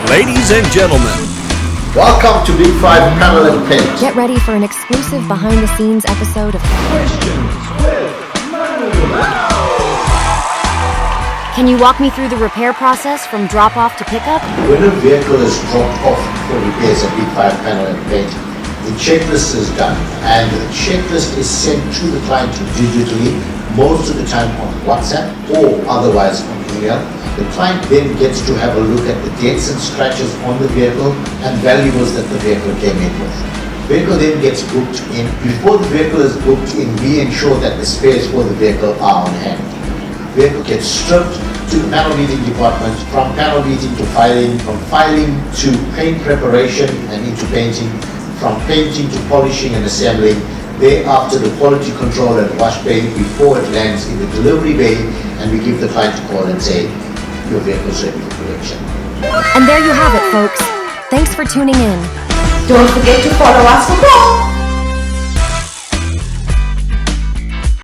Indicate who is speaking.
Speaker 1: Ladies and gentlemen,
Speaker 2: welcome to Big 5 Panel and Paint.
Speaker 3: Get ready for an exclusive behind-the-scenes episode of
Speaker 4: Questions with Mano.
Speaker 3: Can you walk me through the repair process from drop-off to pickup?
Speaker 2: When a vehicle is dropped off for repairs at Big 5 Panel and Paint, the checklist is done and the checklist is sent to the client digitally, most of the time on WhatsApp or otherwise on email. The client then gets to have a look at the dents and scratches on the vehicle and valuables that the vehicle came in with. Vehicle then gets booked in. Before the vehicle is booked in, we ensure that the spares for the vehicle are on hand. Vehicle gets stripped to the panel beating department, from panel beating to filing, from filing to paint preparation and into painting, from painting to polishing and assembling. Thereafter, the quality control and wash bay before it lands in the delivery bay, and we give the client a call and say, your vehicle's ready for collection.
Speaker 3: And there you have it, folks. Thanks for tuning in.
Speaker 5: Don't forget to follow us for more.